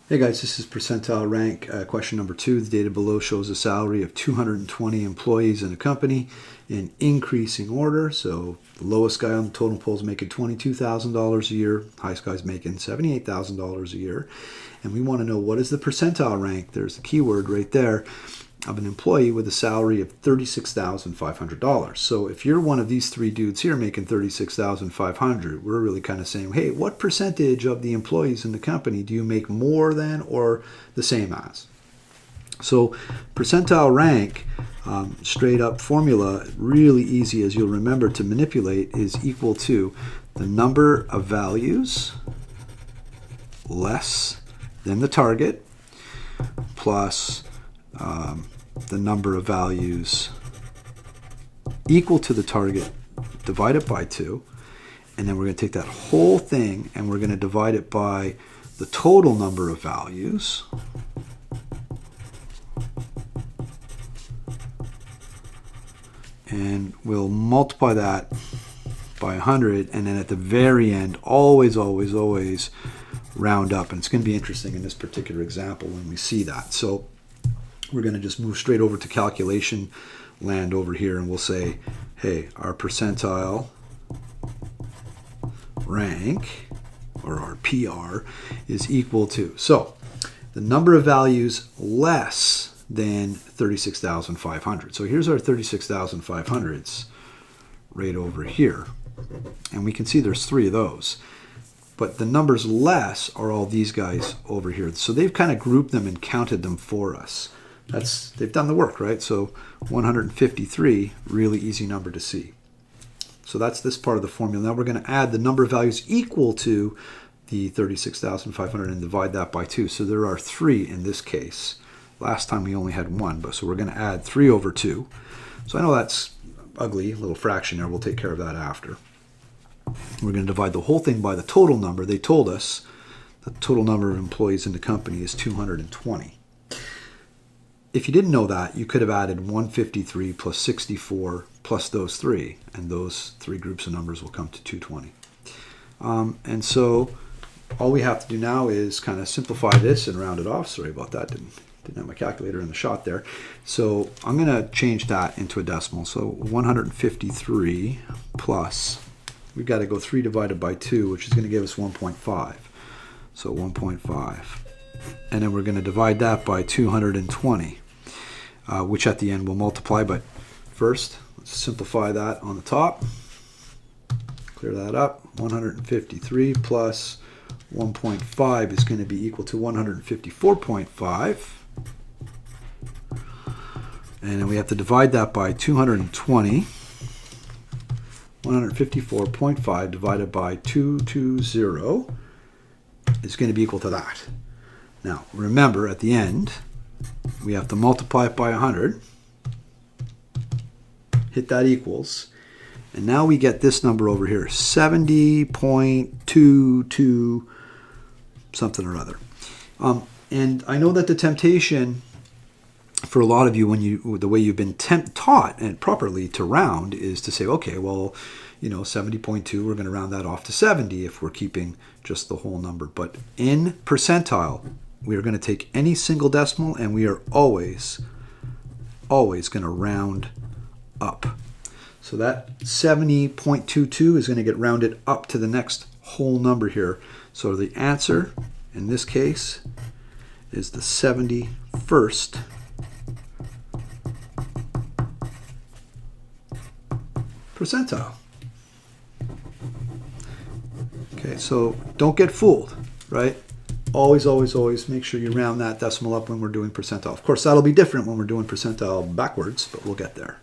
Hey guys, this is percentile rank. Question number 2. The data below shows a salary of 220 employees in a company in increasing order. So the lowest guy on the totem pole is making $22,000 a year. Highest guy's making $78,000 a year. And we want to know what is the percentile rank, there's the keyword right there, of an employee with a salary of $36,500. So if you're one of these three dudes here making $36,500, we're really kind of saying, hey, what percentage of the employees in the company do you make more than or the same as? So percentile rank, straight up formula, really easy as you'll remember to manipulate, is equal to the number of values less than the target plus the number of values equal to the target divided by 2, and then we're going to take that whole thing and we're going to divide it by the total number of values, and we'll multiply that by 100, and then at the very end always round up. And it's going to be interesting in this particular example when we see that. So we're going to just move straight over to calculation land over here, and we'll say, hey, our percentile rank, or our PR, is equal to, so the number of values less than 36,500. So here's our 36,500s right over here, and we can see there's 3 of those. But the numbers less are all these guys over here. So they've kind of grouped them and counted them for us. They've done the work, right? So 153, really easy number to see. So that's this part of the formula. Now we're going to add the number of values equal to the 36,500 and divide that by 2. So there are 3 in this case. Last time we only had 1, but so we're going to add 3 over 2. So I know that's ugly, a little fraction there. We'll take care of that after. We're going to divide the whole thing by the total number. They told us the total number of employees in the company is 220. If you didn't know that, you could have added 153 plus 64 plus those 3, and those 3 groups of numbers will come to 220. And so all we have to do now is kind of simplify this and round it off. Sorry about that, didn't have my calculator in the shot there. So I'm going to change that into a decimal. So 153 plus, we've got to go 3 divided by 2, which is going to give us 1.5. So 1.5. And then we're going to divide that by 220, which at the end will multiply. But first, let's simplify that on the top. Clear that up. 153 plus 1.5 is going to be equal to 154.5. And then we have to divide that by 220. 154.5 divided by 220 is going to be equal to that. Now, remember, at the end, we have to multiply it by 100, hit that equals, and now we get this number over here, 70.22 something or other. And I know that the temptation for a lot of you, the way you've been taught and properly to round, is to say, okay, well, 70.2, we're going to round that off to 70 if we're keeping just the whole number. But in percentile, we are going to take any single decimal, and we are always going to round up. So that 70.22 is going to get rounded up to the next whole number here. So the answer in this case is the 71st percentile. Okay, so don't get fooled, right? Always make sure you round that decimal up when we're doing percentile. Of course, that'll be different when we're doing percentile backwards, but we'll get there.